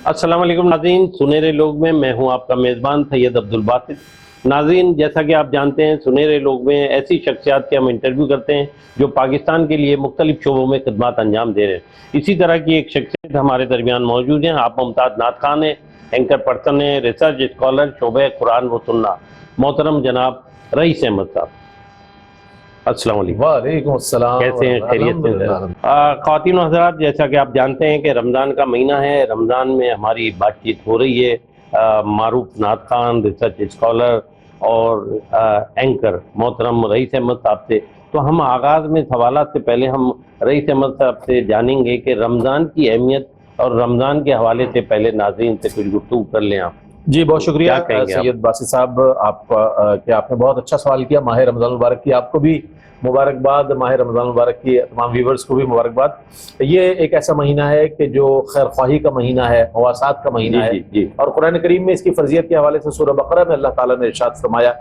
السلام علیکم ناظرین، سنہرے لوگ میں میں ہوں آپ کا میزبان سید عبدالباسط۔ ناظرین، جیسا کہ آپ جانتے ہیں سنہرے لوگ میں ایسی شخصیات کے ہم انٹرویو کرتے ہیں جو پاکستان کے لیے مختلف شعبوں میں خدمات انجام دے رہے ہیں۔ اسی طرح کی ایک شخصیت ہمارے درمیان موجود ہیں۔ آپ ممتاز نعت خان ہیں، اینکر پرسن ہیں، ریسرچ اسکالر شعبہ قرآن و سنت، محترم جناب رئیس احمد صاحب، السلام علیکم۔ وعلیکم السلام۔ کیسے ہیں؟ خیریت سے؟ خواتین و حضرات، جیسا کہ آپ جانتے ہیں کہ رمضان کا مہینہ ہے۔ رمضان میں ہماری بات چیت ہو رہی ہے معروف نعت خان، ریسرچ اسکالر اور اینکر محترم رئیس احمد صاحب سے۔ تو ہم آغاز میں سوالات سے پہلے ہم رئیس احمد صاحب سے جانیں گے کہ رمضان کی اہمیت اور رمضان کے حوالے سے پہلے ناظرین سے کچھ گفتگو کر لیں آپ۔ جی بہت شکریہ کیا کہیں گے آپ؟ سید باسط صاحب، آپ نے بہت اچھا سوال کیا۔ ماہ رمضان المبارک کی آپ کو بھی مبارکباد، ماہ رمضان المبارک کی تمام ویورز کو بھی مبارکباد۔ یہ ایک ایسا مہینہ ہے کہ جو خیر خواہی کا مہینہ ہے، مواسات کا مہینہ ہے، اور قرآن کریم میں اس کی فرضیت کے حوالے سے سورہ بقرہ میں اللہ تعالیٰ نے ارشاد فرمایا،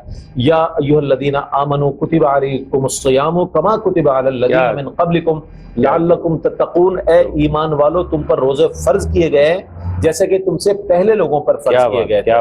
یا ایھا الذین آمنوا کتب علیکم الصیام کما کتب علی الذین من قبلکم لعلکم تتقون، اے ایمان والو تم پر روزے فرض کیے گئے ہیں جیسے کہ تم سے پہلے لوگوں پر فرض کیے گئے تھے۔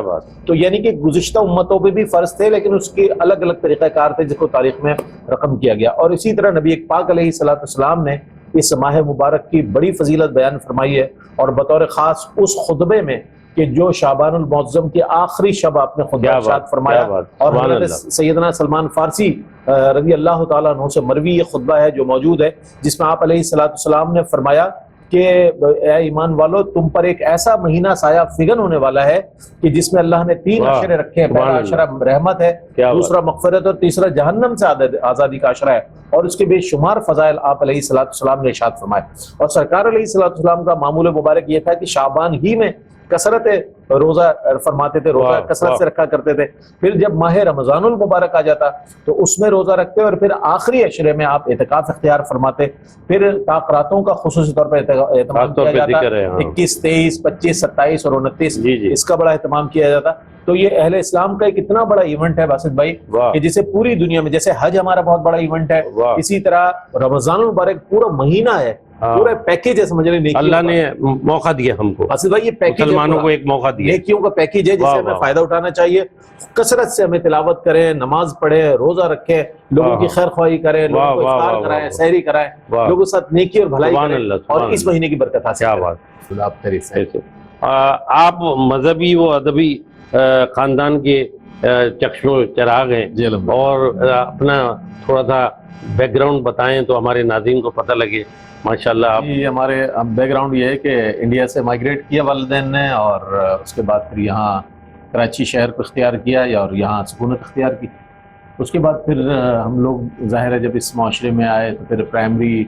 تو یعنی کہ گزشتہ امتوں پہ بھی فرض تھے، لیکن اس کے الگ الگ طریقہ کار تھے جس کو تاریخ میں رقم کیا گیا۔ اور اسی طرح نبی پاک علیہ السلام نے اس ماہ مبارک کی بڑی فضیلت بیان فرمائی ہے، اور بطور خاص اس خطبے میں کہ جو شعبان المعظم کے آخری شب آپ نے خطبہ ارشاد فرمایا، اور حضرت سیدنا سلمان فارسی رضی اللہ تعالیٰ عنہ سے مروی یہ خطبہ ہے جو موجود ہے، جس میں آپ علیہ السلام نے فرمایا کہ اے ایمان والو تم پر ایک ایسا مہینہ سایہ فگن ہونے والا ہے کہ جس میں اللہ نے 3 عشرے رکھے ہیں۔ پہلا عشرہ رحمت ہے، دوسرا مغفرت، اور تیسرا جہنم سے آزادی کا عشرہ ہے، اور اس کے بے شمار فضائل آپ علیہ السلام نے ارشاد فرمائے۔ اور سرکار علیہ السلام کا معمول مبارک یہ تھا کہ شعبان ہی میں کثرت روزہ فرماتے تھے، روزہ کثرت سے رکھا کرتے تھے۔ پھر جب ماہ رمضان المبارک آ جاتا تو اس میں روزہ رکھتے، اور پھر آخری عشرے میں آپ اعتکاف اختیار فرماتے۔ پھر راتوں کا خصوصی طور پر اہتمام کیا جاتا، 21، 23، 25، 27 اور 29 اس کا بڑا اہتمام کیا جاتا۔ تو یہ اہل اسلام کا ایک اتنا بڑا ایونٹ ہے باسط بھائی کہ جسے پوری دنیا میں، جیسے حج ہمارا بہت بڑا ایونٹ ہے، اسی طرح رمضان المبارک پورا مہینہ ہے، پورا پیکیج ہے، سمجھ رہے ہیں؟ اللہ نے موقع دیا ہم کو، باسط بھائی یہ پیکیج مسلمانوں کو ایک موقع دیا، نیکیوں کا پیکیج ہے جس سے ہمیں فائدہ اٹھانا چاہیے۔ کثرت سے ہمیں تلاوت کریں، نماز پڑھیں، روزہ رکھیں، لوگوں کی خیر خواہی کریں، لوگوں کو افطار کرائیں، سحری کرائیں، لوگوں کے ساتھ نیکی اور بھلائی کریں، اور اس مہینے کی برکت حاصل کریں۔ آپ مذہبی و ادبی خاندان کے چشم و چراغ ہیں، اور اپنا تھوڑا سا بیک گراؤنڈ بتائیں تو ہمارے ناظرین کو پتہ لگے۔ ماشاءاللہ آپ ہمارے بیک گراؤنڈ یہ ہے کہ انڈیا سے مائگریٹ کیا والدین نے، اور اس کے بعد پھر یہاں کراچی شہر کو اختیار کیا، اور یہاں سکونت اختیار کی۔ اس کے بعد پھر ہم لوگ ظاہر ہے جب اس معاشرے میں آئے تو پھر پرائمری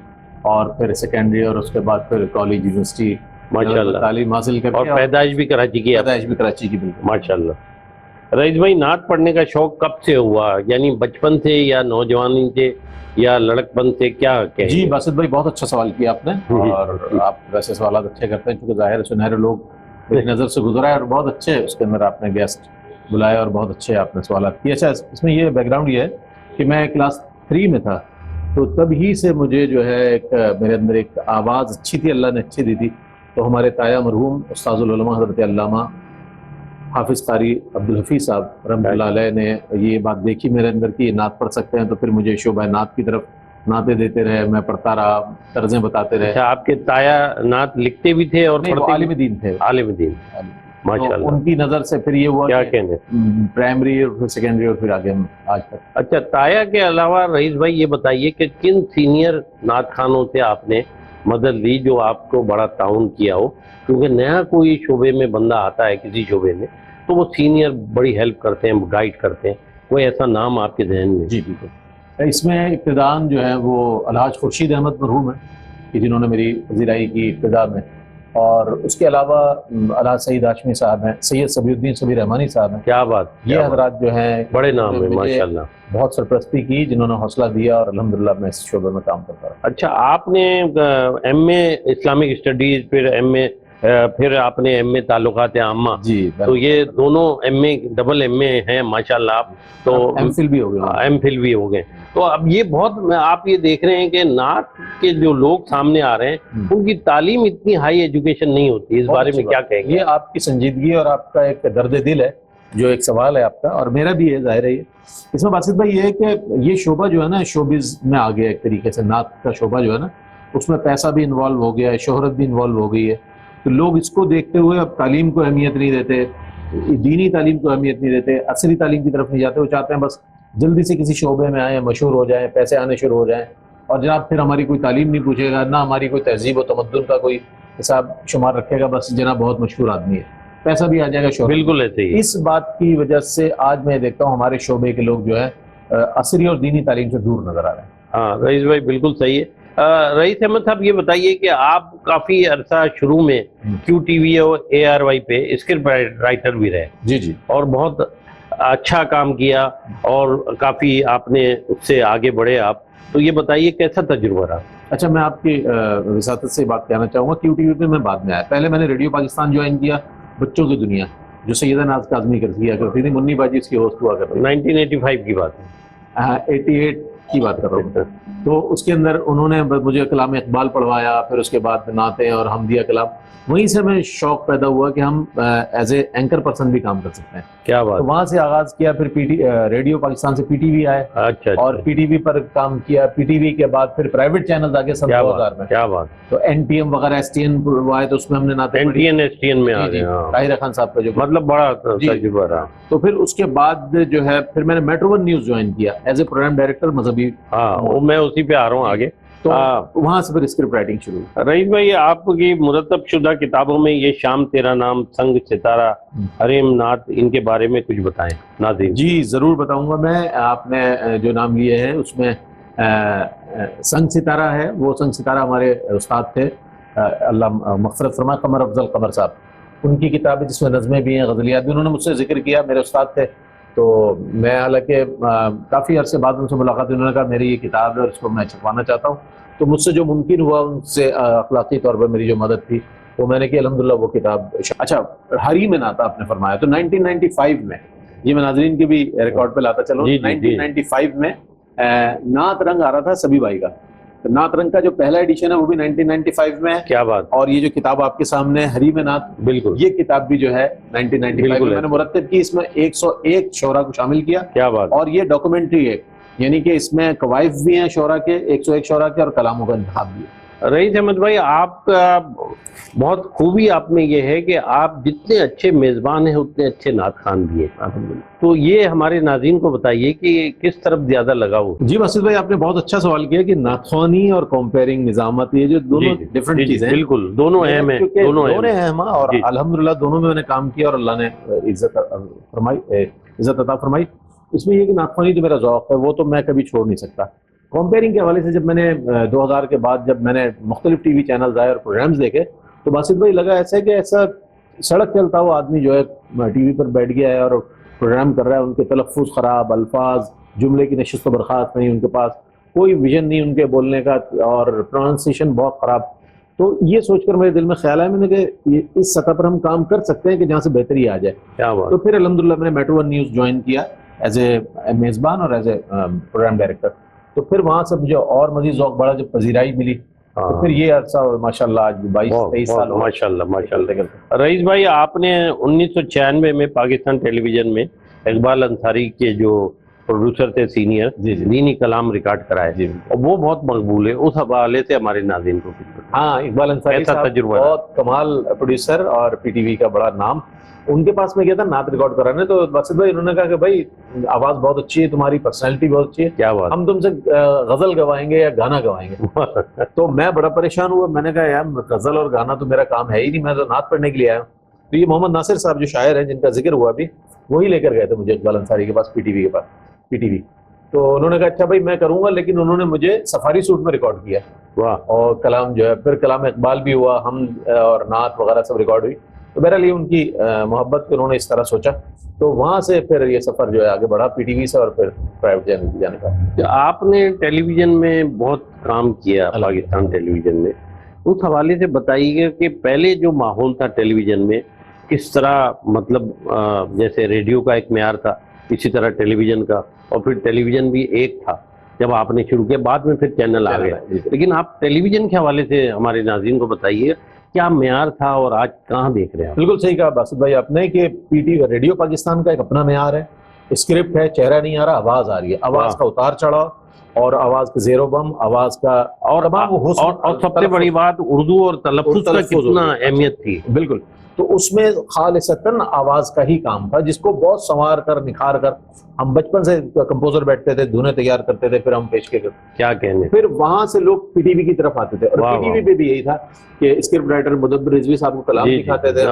اور پھر سیکنڈری، اور اس کے بعد پھر کالج، یونیورسٹی ماشاءاللہ تعلیم حاصل کر اور پیدائش بھی کراچی کی، پیدائش بھی کراچی کی۔ بالکل ماشاءاللہ۔ رئیس بھائی، نعت پڑھنے کا شوق کب سے ہوا؟ یعنی بچپن سے یا نوجوانی سے یا لڑکپن سے، کیا کہیں؟ جی باسط بھائی بہت اچھا سوال کیا آپ نے، اور آپ ویسے سوالات اچھے کرتے ہیں، کیونکہ ظاہر سنہرے لوگ میری نظر سے گزرا ہے، اور بہت اچھے اس کے اندر آپ نے گیسٹ بلائے اور بہت اچھے آپ نے سوالات کیے۔ اچھا، اس میں یہ بیک گراؤنڈ یہ ہے کہ میں کلاس 3 میں تھا، تو تب ہی سے مجھے جو ہے ایک میرے اندر ایک آواز اچھی تھی، اللہ نے اچھی دی تھی۔ تو ہمارے تایا مرحوم استاذ العلماء حضرت علامہ حافظ قاری عبدالحفیظ صاحب رحمۃ اللہ علیہ نے یہ بات دیکھی میرے اندر کی نعت پڑھ سکتے ہیں، تو پھر مجھے شعبہ نعت کی طرف نعتیں دیتے رہے، میں پڑھتا رہا، طرزیں بتاتے رہے۔ اچھا، آپ کے تایا نعت لکھتے بھی تھے اور پڑھتے؟ عالم دین تھے، عالم دین، ماشاءاللہ۔ ان کی نظر سے پھر یہ ہوا کیا کہنے، پرائمری اور پھر سیکنڈری اور پھر آگے آج تک۔ اچھا، تایا کے علاوہ رئیس بھائی یہ بتائیے کہ کن سینئر نعت خانوں سے آپ نے مدد لی جو آپ کو بڑا تعاون کیا ہو؟ کیونکہ نیا کوئی شعبے میں بندہ آتا ہے کسی شعبے میں تو وہ سینئر بڑی ہیلپ کرتے ہیں، گائیڈ کرتے ہیں، کوئی ایسا نام آپ کے ذہن میں؟ جی بالکل، اس میں ابتداءً جو ہے وہ الحاج خورشید احمد مرحوم ہیں کہ جنہوں نے میری پذیرائی کی ابتدا میں، اور اس کے علاوہ الحاج سعید ہاشمی صاحب ہیں، سید صبی الدین صبی رحمانی صاحب ہیں۔ کیا بات، یہ حضرات جو ہیں بڑے نام ہیں ماشاءاللہ، بہت سرپرستی کی، جنہوں نے حوصلہ دیا، اور الحمدللہ میں اس شعبے میں کام کرتا رہا۔ اچھا، آپ نے ایم اے اسلامک اسٹڈیز، پھر ایم اے پھر آپ نے ایم اے تعلقات عامہ، جی تو یہ دونوں ایم اے ڈبل ایم اے ہیں ماشاءاللہ آپ، تو ایم فل بھی ہو گیا. ایم فل بھی ہو گئے. تو اب یہ بہت آپ یہ دیکھ رہے ہیں کہ نعت کے جو لوگ سامنے آ رہے ہیں ان کی تعلیم اتنی ہائی ایجوکیشن نہیں ہوتی. اس بارے میں کیا کہیں گے؟ یہ آپ کی سنجیدگی اور آپ کا ایک درد دل ہے جو ایک سوال ہے آپ کا، اور میرا بھی ہے ظاہر ہے. اس میں باسط بھائی یہ ہے کہ یہ شعبہ جو ہے نا شوبز میں آ گیا ایک طریقے سے. نعت کا شعبہ جو ہے نا اس میں پیسہ بھی انوالو ہو گیا ہے، شہرت بھی انوالو ہو گئی ہے. تو لوگ اس کو دیکھتے ہوئے اب تعلیم کو اہمیت نہیں دیتے، دینی تعلیم کو اہمیت نہیں دیتے، عصری تعلیم کی طرف نہیں جاتے. وہ چاہتے ہیں بس جلدی سے کسی شعبے میں آئیں، مشہور ہو جائیں، پیسے آنے شروع ہو جائیں، اور جناب پھر ہماری کوئی تعلیم نہیں پوچھے گا، نہ ہماری کوئی تہذیب و تمدن کا کوئی حساب شمار رکھے گا. بس جناب بہت مشہور آدمی ہے، پیسہ بھی آ جائے گا، شعبہ. بالکل ایسے ہی. اس بات کی وجہ سے آج میں دیکھتا ہوں ہمارے شعبے کے لوگ جو ہے عصری اور دینی تعلیم سے دور نظر آ رہے ہیں. ہاں رئیس بھائی بالکل صحیح ہے. رئیس احمد صاحب یہ بتائیے کہ آپ کافی عرصہ شروع میں کیو ٹی وی اور اے آر وائی پہ اسکرپٹ رائٹر بھی رہے. جی جی. اور بہت اچھا کام کیا اور کافی آپ نے اس سے آگے بڑھے آپ. تو یہ بتائیے کیسا تجربہ رہا؟ اچھا، میں آپ کی وساطت سے بات کہنا چاہوں گا. کیو ٹی وی پہ میں بعد میں آیا، پہلے میں نے ریڈیو پاکستان جوائن کیا، بچوں کی دنیا جو سیدہ ناز کاظمی کیا کرتی تھی، منی باجی اس کی ہوسٹ ہوا کرتی. 1985 کی بات ہے. 88 کی بات کر رہا ہوں. تو اس کے اندر انہوں نے مجھے کلام اقبال پڑھوایا، پھر اس کے بعد نعتیں اور حمدیہ کلام. وہیں سے میں شوق پیدا ہوا کہ ہم ایز اے اینکر پرسن بھی کام کر سکتے ہیں. کیا بات. تو وہاں سے آغاز کیا، پھر ریڈیو پاکستان سے پی ٹی وی آئے. اچھا. اور پی ٹی وی پر کام کیا. پی ٹی وی کے بعد پھر پرائیویٹ چینل آگے سن 2000 میں. کیا بات. تو این ٹی ایم وغیرہ ایس ٹی این آئے تو اس میں ہم نے نعتیں N T N S T N میں آ گئے. طاہر خان صاحب کا جو مطلب بڑا تجربہ رہا. تو پھر اس کے بعد جو ہے پھر میں نے میٹرو ون نیوز جوائن کیا ایز اے پروگرام ڈائریکٹر مذہبی. ہاں میں اسی پہ آ رہا ہوں آگے. تو وہاں سے پھر اسکرپٹ رائٹنگ شروع. رئیس بھائی آپ کی مرتب شدہ کتابوں میں یہ شام تیرا نام، سنگ ستارہ، حریم نعت، ان کے بارے میں کچھ بتائیں ناظرین. جی ضرور بتاؤں گا میں. آپ نے جو نام لیے ہیں اس میں سنگ ستارہ ہے. وہ سنگ ستارہ ہمارے استاد تھے، اللہ مغفرت فرمائے، قمر افضل قمر صاحب. ان کی کتاب ہے جس میں نظمیں بھی ہیں، غزلیات بھی. انہوں نے مجھ سے ذکر کیا، میرے استاد تھے. تو میں حالانکہ کافی عرصے بعد ان سے ملاقات، انہوں نے کہا میری یہ کتاب ہے اور اس کو میں چھپوانا چاہتا ہوں. تو مجھ سے جو ممکن ہوا ان سے اخلاقی طور پر میری جو مدد تھی وہ میں نے کی الحمدللہ. وہ کتاب اچھا حریم نعت آپ نے فرمایا تو 1995 میں، یہ میں ناظرین کے بھی ریکارڈ پہ لاتا چلوں. 1995 میں نعت رنگ آ رہا تھا سبھی بھائی کا. نعت رنگ کا جو پہلا ایڈیشن ہے وہ بھی 1995 میں. کیا بات. اور یہ جو کتاب آپ کے سامنے حریم نعت، بالکل یہ کتاب بھی جو ہے 1995 میں نے مرتب کی. اس میں 101 شعراء کو شامل کیا. کیا بات. اور یہ ڈاکومنٹری ہے، یعنی کہ اس میں قوائف بھی ہیں شعراء کے، 101 شعراء کے، اور کلاموں کا انتخاب بھی ہے. رئیس احمد بھائی آپ کا بہت خوبی آپ میں یہ ہے کہ آپ جتنے اچھے میزبان ہیں اتنے اچھے نعت خوان بھی ہیں. تو یہ ہمارے ناظرین کو بتائیے کہ کس طرف زیادہ لگاؤ. جی باسط بھائی آپ نے بہت اچھا سوال کیا کہ نعت خوانی اور کمپیئرنگ نظامت یہ جو دونوں ڈفرنٹ چیزیں ہیں. بالکل دونوں اہم ہیں. دونوں اہم ہیں اور الحمدللہ دونوں میں نے کام کیا اور اللہ نے عزت عطا فرمائی. اس میں یہ کہ نعت خوانی جو میرا ذوق ہے وہ تو میں کبھی چھوڑ نہیں سکتا. کمپیئرنگ کے حوالے سے جب میں نے 2000 کے بعد جب میں نے مختلف ٹی وی چینلز آئے اور پروگرامز دیکھے تو باسط بھائی لگا ایسا کہ ایسا سڑک چلتا ہوا آدمی جو ہے ٹی وی پر بیٹھ گیا ہے اور پروگرام کر رہا ہے. ان کے تلفظ خراب، الفاظ جملے کی نشست و برخاست نہیں، ان کے پاس کوئی ویژن نہیں ان کے بولنے کا، اور پروننسیشن بہت خراب. تو یہ سوچ کر میرے دل میں خیال آیا، میں نے کہ اس سطح پر ہم کام کر سکتے ہیں کہ جہاں سے بہتری آ جائے. تو پھر الحمدللہ میں نے میٹرو ون نیوز جوائن کیا ایز اے میزبان اور ایز اے پروگرام ڈائریکٹر. تو پھر وہاں سے مجھے اور مزید ذوق بڑھا جب پذیرائی ملی. تو پھر یہ عرصہ ماشاءاللہ آج 22-23 سال ماشاءاللہ. رئیس بھائی آپ نے 1996 میں پاکستان ٹیلی ویژن میں اقبال انصاری کے جو پروڈیوسر تھے سینئر، دینی کلام ریکارڈ کرائے اور وہ بہت مقبول ہے. اس حوالے سے ہمارے ناظرین کو. ہاں اقبال انصاری صاحب بہت کمال پروڈیوسر اور پی ٹی وی کا بڑا نام. ان کے پاس میں گیا تھا نعت ریکارڈ کرانے، تو باسط بھائی انہوں نے کہا کہ بھائی آواز بہت اچھی ہے، تمہاری پرسنالٹی بہت اچھی ہے، کیا بات، ہم تم سے غزل گوائیں گے یا گانا گوائیں گے. تو میں بڑا پریشان ہوا. میں نے کہا یار غزل اور گانا تو میرا کام ہے ہی نہیں، میں تو نعت پڑھنے کے لیے آیا ہوں. تو یہ محمد ناصر صاحب جو شاعر ہیں جن کا ذکر ہوا ابھی، وہی لے کر گئے تھے مجھے اقبال انصاری کے پاس، پی ٹی وی کے پاس، پی ٹی وی. تو انہوں نے کہا اچھا بھائی میں کروں گا، لیکن انہوں نے مجھے سفاری سوٹ میں ریکارڈ کیا. اور کلام جو ہے پھر کلام اقبال بھی ہوا، ہم اور نعت وغیرہ سب ریکارڈ ہوئی. تو بہرحال یہ ان کی محبت کو انہوں نے اس طرح سوچا. تو وہاں سے پھر یہ سفر جو ہے آگے بڑھا پی ٹی وی سے اور پھر پرائیویٹ چینل پہ جانے کا. آپ نے ٹیلی ویژن میں بہت کام کیا پاکستان ٹیلی ویژن میں، اس حوالے سے بتائیے کہ پہلے جو ماحول تھا ٹیلی ویژن میں کس طرح، مطلب جیسے ریڈیو کا ایک معیار تھا اسی طرح ٹیلی ویژن کا، اور پھر ٹیلی ویژن بھی ایک تھا جب آپ نے شروع کیا، بعد میں پھر چینل آ گئے، لیکن آپ ٹیلی ویژن کے حوالے سے ہمارے ناظرین کو بتائیے کیا معیار تھا اور آج کہاں دیکھ رہے ہیں آپ؟ بالکل صحیح کہا باسط بھائی آپ نے کہ پی ٹی ریڈیو پاکستان کا ایک اپنا معیار ہے، اسکرپٹ ہے، چہرہ نہیں آ رہا، آواز آ رہی ہے، آواز کا اتار چڑھاؤ اور آواز کے زیر و بم، آواز کا اور سب سے بڑی بات اردو اور تلفظ کا کتنا اہمیت تھی۔ بالکل، تو اس میں خالصتاً آواز کا ہی کام تھا جس کو بہت سنوار کر نکھار کر ہم بچپن سے کمپوزر بیٹھتے تھے، دھنیں تیار کرتے تھے، پھر ہم پیش کے کیا کہنے، پھر وہاں سے لوگ پی ٹی وی کی طرف آتے تھے، اور پی ٹی وی پہ بھی یہی تھا کہ اسکرپٹ رائٹر مدبر رضوی صاحب کو کلام دکھاتے تھے،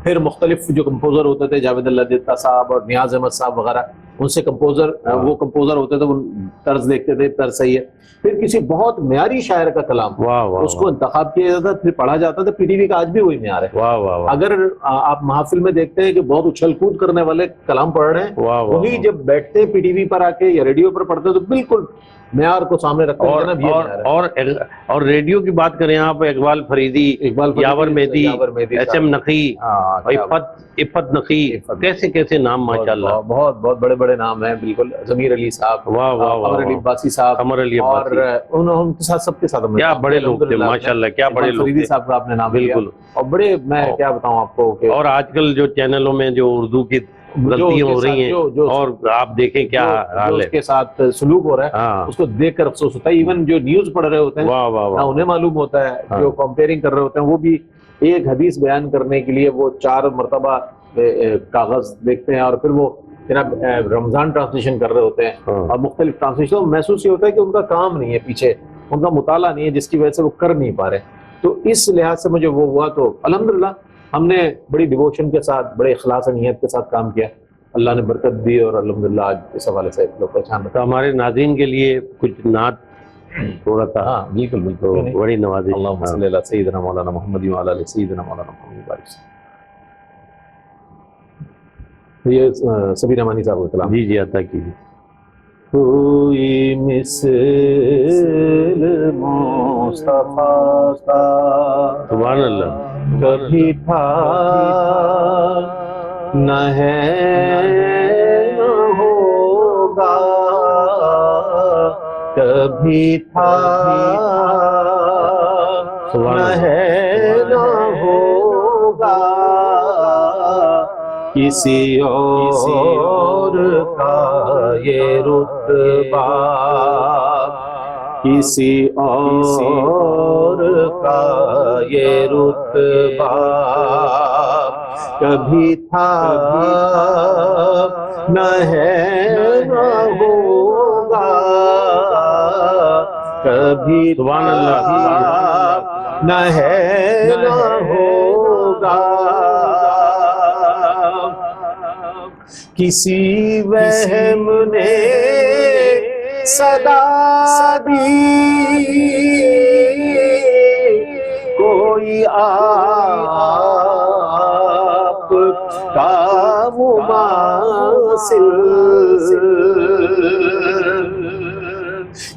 پھر مختلف جو کمپوزر ہوتے تھے جاوید اللہ دیتا صاحب اور نیاز احمد صاحب وغیرہ، ان سے وہ کمپوزر ہوتے تھے، وہ طرز دیکھتے تھے، طرز صحیح ہے، پھر کسی بہت معیاری شاعر کا کلام اس کو انتخاب کیا جاتا، پھر پڑھا جاتا تھا۔ پی ٹی وی کا آج بھی وہی معیار ہے۔ اگر آپ محافل میں دیکھتے ہیں کہ بہت اچھل کود کرنے والے کلام پڑھ رہے ہیں، وہی جب بیٹھتے ہیں پی ٹی وی پر آ کے یا ریڈیو پر پڑھتے ہیں تو بالکل معیار کو سامنے رکھتے ہیں۔ اور ریڈیو کی بات کریں آپ، اقبال فریدی، یاور مہدی، ایس ایم نقی، عفت نقی، کیسے کیسے نام ماشاءاللہ، بہت بہت بڑے بڑے نام ہیں، بالکل ضمیر علی صاحب، قمر علی عباسی صاحب، اور ان کے ساتھ سب کے ساتھ کیا بڑے لوگ تھے ماشاءاللہ، کیا بڑے لوگ فریدی صاحب کا آپ نے نام لیا، اور بڑے، میں کیا بتاؤں آپ کو، اور آج کل جو چینلوں میں جو اردو کی غلطیاں ہو رہی ہیں اور آپ دیکھیں کیا حال ہے، اس کے ساتھ سلوک ہو رہا ہے، اس کو دیکھ کر افسوس ہوتا ہے۔ ایون جو نیوز پڑھ رہے ہوتے ہیں نہ انہیں معلوم ہوتا ہے، جو کمپیئرنگ کر رہے ہوتے ہیں وہ بھی ایک حدیث بیان کرنے کے لیے وہ 4 مرتبہ کاغذ دیکھتے ہیں، اور پھر وہ جناب رمضان ٹرانسلیشن کر رہے ہوتے ہیں اور مختلف ٹرانسلیشن، محسوس یہ ہوتا ہے کہ ان کا کام نہیں ہے، پیچھے ان کا مطالعہ نہیں ہے، جس کی وجہ سے وہ کر نہیں پا رہے۔ تو اس لحاظ سے مجھے وہ ہوا، تو الحمدللہ ہم نے بڑی ڈیووشن کے ساتھ، بڑے اخلاص و نیت کے ساتھ کام کیا، اللہ نے برکت دی، اور الحمدللہ آج اس حوالے سے لوگ پہچان رکھا۔ ہمارے ناظرین کے لیے کچھ نعت تھوڑا سا، ہاں بالکل بالکل، بڑی نوازش، اللہم صلی علی سیدنا مولانا محمد وعلی آل سیدنا مولانا محمد۔ یہ سبیر رحمانی صاحب کا کلام۔ جی عطا کیجیے۔ کوئی مثل مصطفیٰ کا سبحان اللہ کبھی تھا نہ ہے نہ ہوگا، کبھی تھا نہ ہے نہ ہوگا، کسی اور کا یہ رتبہ، کسی اور کا یہ رتبہ، کبھی تھا نہ ہے نہ ہوگا، کبھی سبحان اللہ نہ ہے نہ ہوگا، کسی وہم نے صدا دی، کوئی آپ کا مماثل،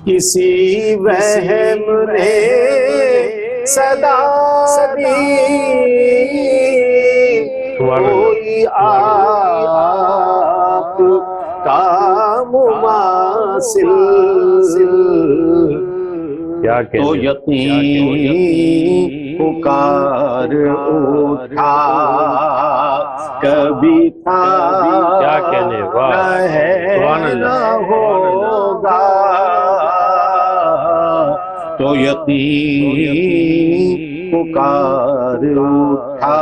کسی وہم نے صدا دی، کوئی آپ کا مماثل، کیا تو یقین پکار اٹھا، کبھی تھا کیا کہنے، نہ ہے نہ ہوگا، تو یقین پکار اٹھا،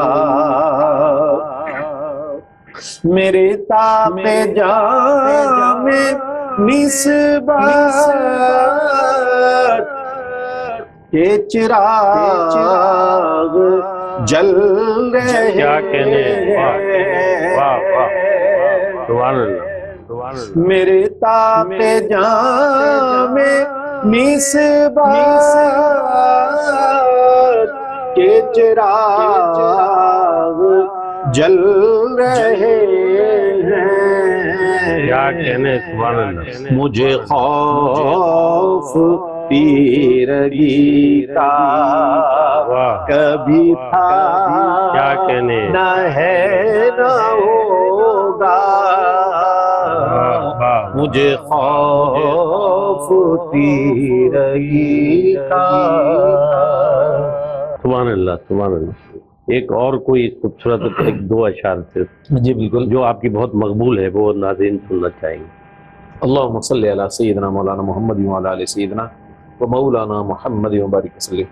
میرے تاب جام نسبت کے چراغ جل رہے، کیا کہنے، سبحان اللہ، میرے تاب جام نسبت کے چراغ جل رہے ہیں، کیا کہنے، سبحان اللہ، مجھے خوف تیرگی کا واہ کبھی تھا کیا کہنے نہ ہے نہ ہوگا، واہ مجھے خوف تیرگی کا۔ سبحان اللہ سبحان اللہ۔ ایک اور کوئی خوبصورت ایک دو اشعار سے جی بالکل، جو آپ کی بہت مقبول ہے وہ ناظرین سننا چاہیں گے۔ اللہم صلی علی سیدنا مولانا محمد وعلی آل سیدنا و مولانا محمد وبارک وسلم۔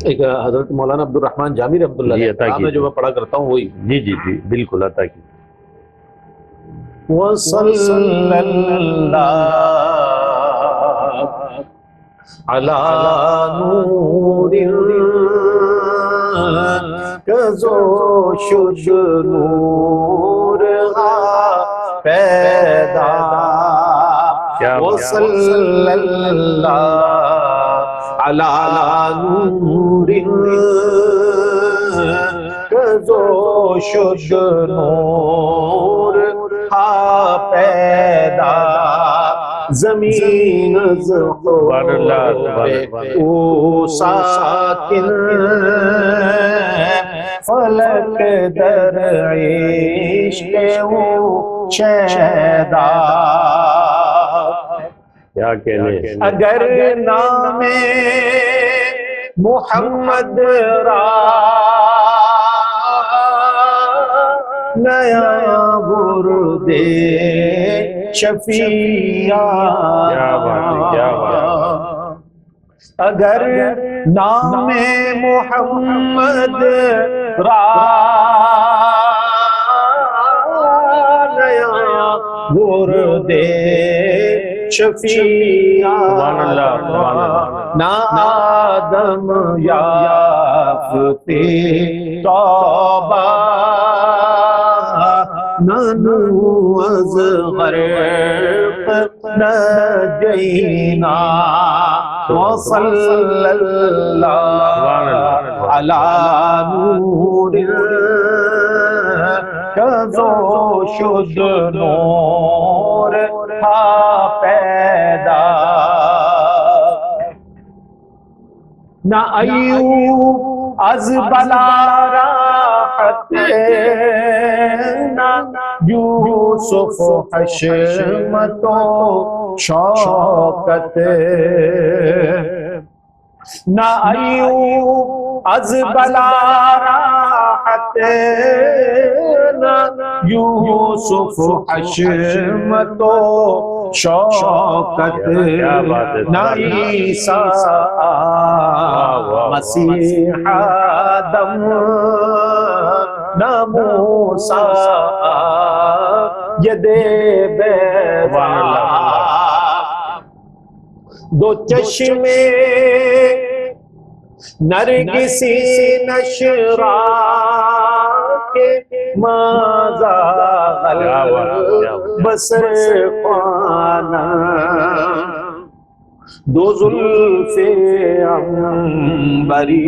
ایک حضرت مولانا عبد الرحمن جامی رحمۃ اللہ جی، علیہ عطا کلام ہے کیجیے۔ جو میں پڑھا کرتا ہوں وہی۔ جی جی جی بالکل عطا کی۔ وصلی اللہ علی نور کزو شد نور پیدا، کیا بات۔ وصلی اللہ علی نور کزو شد نور پیدا، زمین از سبحان اللہ سبحان اللہ۔ او ساکن، فلک در عشق او شیدا، کیا کہنے۔ اگر نام محمد را نیا برد شفیع، کیا بات ہے کیا بات۔ اگر نام محمد را نیا برد شفیع، سبحان اللہ سبحان اللہ۔ نہ آدم یافتے توبہ، نہ نو از غرق نجینا، وصلی اللہ علی نور کزو شد نور تھا پیدا، نہ ایوب از بلا راحت، نہ یوسف حشمت و شوکت، نہ ایوب از بلا راحت، نہ یوسف حشمت و شوکت، نہ عیسیٰ مسیح آدم، نہ موسیٰ ید بیضا، دو چشمے نرگسی نشرا کے مازا بسر پانا، دو زلف عنبری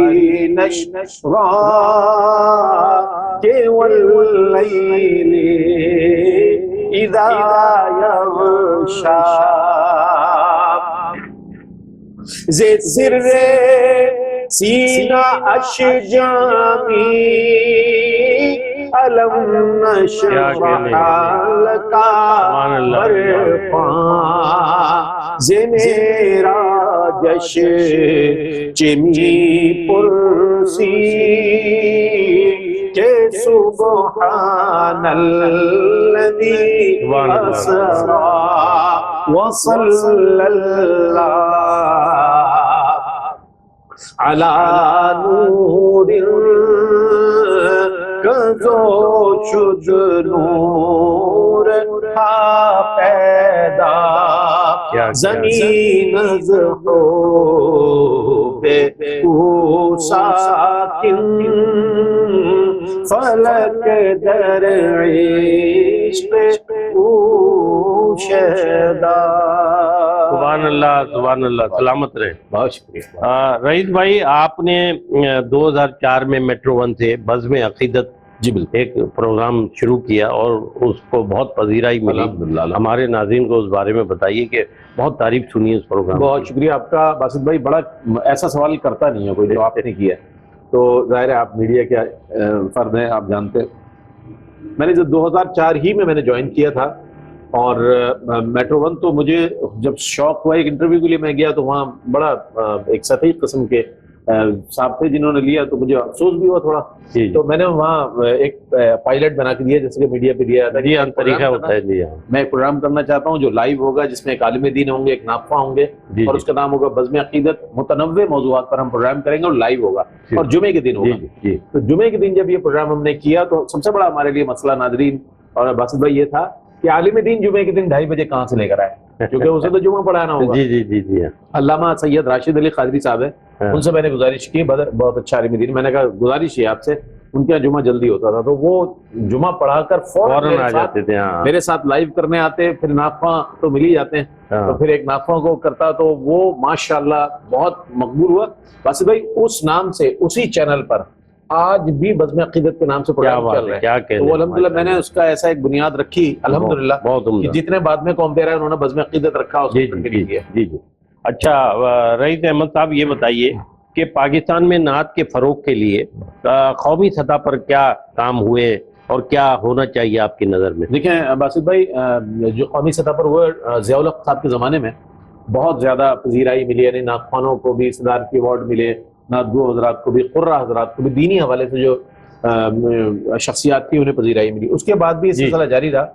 نشرا کے واللیل اذا یغشا، زید سر سینہ اشجانی علم نشرح لکا مرفا، زمیرا جش چمی پرسی کہ سبحان الذی اسرا، وصلی اللہ علی نور کزو شد نور تھا پیدا، زمین از حب او ساکن، فلک در عشق او شیدا۔ سبحان اللہ سبحان اللہ، سلامت رہے۔ بہت شکریہ۔ رئیس بھائی، آپ نے 2004 میں میٹرو ون سے بزم عقیدت جی بالکل ایک پروگرام شروع کیا اور اس کو بہت پذیرائی ملی. الحمدللہ. ہمارے ناظرین کو اس بارے میں بتائیے کہ بہت تعریف سنی ہے اس پروگرام. بہت شکریہ آپ کا باسط بھائی. بڑا ایسا سوال کرتا نہیں ہے کوئی جو آپ نے کیا ہے، تو ظاہر ہے آپ میڈیا کے فرد ہیں، آپ جانتے ہیں. میں نے جب 2004 ہی میں نے جوائن کیا تھا، اور میٹرو ون تو مجھے جب شوق ہوا ایک انٹرویو کے لیے میں گیا تو وہاں بڑا ایک سطحی قسم کے صاحب تھے جنہوں نے لیا، تو مجھے افسوس بھی ہوا تھوڑا. جی تو میں نے وہاں ایک پائلٹ بنا کے دیا جیسے کہ میڈیا پہ دیا تھا. جی طریقہ ہوتا ہے. جی ہاں میں ایک پروگرام کرنا چاہتا ہوں جو لائیو ہوگا، جس میں ایک عالم دین ہوں گے، ایک ناقخواں ہوں گے، جی اور اس کا نام ہوگا بزم عقیدت. متنوع موضوعات پر ہم پروگرام کریں گے اور لائیو ہوگا، اور جمعے کے دن ہوگا. جی جی تو جمعے کے دن جب یہ پروگرام ہم نے کیا تو سب سے بڑا ہمارے لیے مسئلہ ناظرین اور باسط بھائی یہ تھا کہ عالم دین جمعے کے دن 2:30 بجے کہاں سے لے کر آئے، کیونکہ اسے تو جمعہ پڑھانا ہوگا. جی جی جی جی علامہ سید راشد علی قادری صاحب ہیں، ان سے میں نے گزارش کی، بہت اچھا عالم دین. میں نے کہا گزارش ہے آپ سے، ان کا جمعہ جلدی ہوتا تھا تو وہ جمعہ پڑھا کر فوراً آ جاتے تھے. ہاں میرے ساتھ لائیو کرنے آتے. پھر ناقخواں تو مل ہی جاتے ہیں، تو پھر ایک ناقخواں کو کرتا تو وہ ماشاءاللہ بہت مقبول ہوا. باسط بھائی اس نام سے اسی چینل پر آج بھی بزم عقیدت کے نام سے پروگرام چل رہے ہیں. تو الحمدللہ میں نے اس کا ایسا ایک بنیاد رکھی الحمدللہ کہ جتنے بعد میں قوم پہ رہے انہوں نے بزم عقیدت رکھا. جی جی جی جی. اچھا رئیس احمد صاحب یہ بتائیے کہ پاکستان میں نعت کے فروغ کے لیے قومی سطح پر کیا کام ہوئے اور کیا ہونا چاہیے آپ کی نظر میں؟ دیکھیں باسط بھائی، جو قومی سطح پر ہوئے ضیاء الحق صاحب کے زمانے میں بہت زیادہ پذیرائی ملی. یعنی ناقخوانوں کو بھی صدارتی ایوارڈ ملے، نعت گو حضرات کو بھی، قرہ حضرات کو بھی، دینی حوالے سے جو شخصیات تھی انہیں پذیرائی ملی. اس کے بعد بھی یہ سلسلہ جاری رہا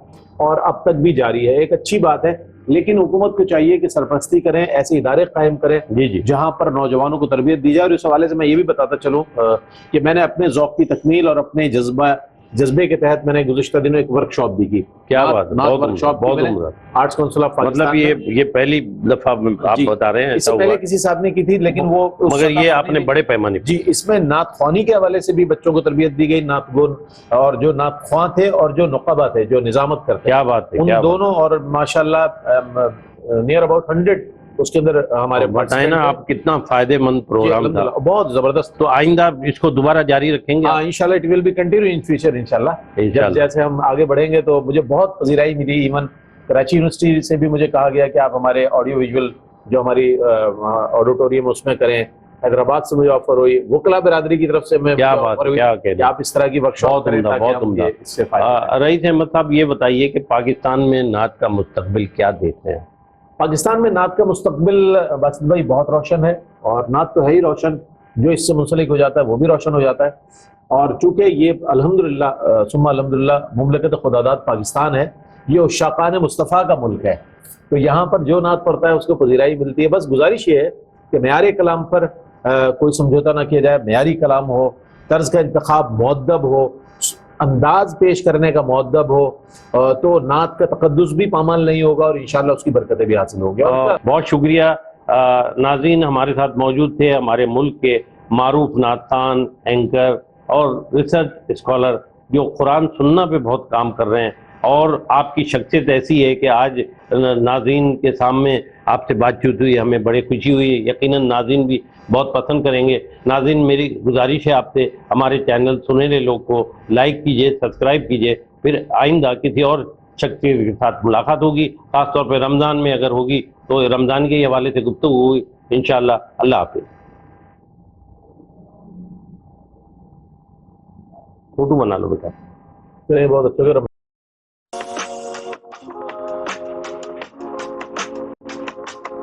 اور اب تک بھی جاری ہے. ایک اچھی بات ہے، لیکن حکومت کو چاہیے کہ سرپرستی کریں، ایسے ادارے قائم کریں جہاں پر نوجوانوں کو تربیت دی جائے. اور اس حوالے سے میں یہ بھی بتاتا چلوں کہ میں نے اپنے ذوق کی تکمیل اور اپنے جذبے کے تحت میں نے گزشتہ دنوں ایک ورک شاپ بھی کی. کیا بات ہے، work shop arts council of Pakistan. مطلب یہ پہلی دفعہ آپ بتا رہے ہیں؟ اس سے پہلے کسی صاحب نے کی تھی، لیکن وہ مگر یہ آپ نے بڑے پیمانے پر. جی اس میں نعت خوانی کے حوالے سے بھی بچوں کو تربیت دی گئی، نعت گو اور جو نعت خواں تھے اور جو نقبہ تھے جو نظامت کرتے. کیا بات ہے، ان دونوں. اور ماشاءاللہ نیئر اباؤٹ 100 اس کے اندر ہمارے. بتائیں نا آپ کتنا فائدے مند پروگرام تھا، بہت زبردست. تو آئندہ اس کو دوبارہ جاری رکھیں گے؟ ہاں انشاءاللہ it will be continue in future انشاءاللہ. جیسے ہم آگے بڑھیں گے تو مجھے بہت پذیرائی ملی. ایون کراچی یونیورسٹی سے بھی مجھے کہا گیا کہ آپ ہمارے آڈیو ویژول جو ہماری آڈیٹوریم اس میں کریں. حیدرآباد سے مجھے آفر ہوئی، وکلا برادری کی طرف سے میں کیا بات کہ آپ اس طرح کی ورک شاپ کریں. بہت عمدہ. رئیس احمد صاحب یہ بتائیے کہ پاکستان میں نعت کا مستقبل کیا دیکھتے ہیں؟ پاکستان میں نعت کا مستقبل باسط بھائی بہت روشن ہے، اور نعت تو ہے ہی روشن، جو اس سے منسلک ہو جاتا ہے وہ بھی روشن ہو جاتا ہے. اور چونکہ یہ الحمدللہ ثم الحمدللہ مملکت خداداد پاکستان ہے، یہ عشاقان مصطفیٰ کا ملک ہے، تو یہاں پر جو نعت پڑھتا ہے اس کو پذیرائی ملتی ہے. بس گزارش یہ ہے کہ معیار کلام پر کوئی سمجھوتا نہ کیا جائے، معیاری کلام ہو، طرز کا انتخاب مؤدب ہو، انداز پیش کرنے کا مؤدب ہو، تو نعت کا تقدس بھی پامال نہیں ہوگا اور انشاءاللہ اس کی برکتیں بھی حاصل ہوں گی. بہت شکریہ. ناظرین ہمارے ساتھ موجود تھے ہمارے ملک کے معروف نعت خوان، اینکر اور ریسرچ اسکالر جو قرآن سننا پہ بہت کام کر رہے ہیں، اور آپ کی شخصیت ایسی ہے کہ آج ناظرین کے سامنے آپ سے بات چیت ہوئی، ہمیں بڑی خوشی ہوئی. یقیناً ناظرین بھی بہت پسند کریں گے. ناظرین میری گزارش ہے آپ سے، ہمارے چینل سنہرے لوگ کو لائک کیجئے، سبسکرائب کیجئے. پھر آئندہ کسی اور شخصیت کے ساتھ ملاقات ہوگی، خاص طور پہ رمضان میں اگر ہوگی تو رمضان کے حوالے سے گفتگو ہوگی انشاءاللہ. اللہ حافظ. فوٹو بنا لو بیٹا. بہت اچھا.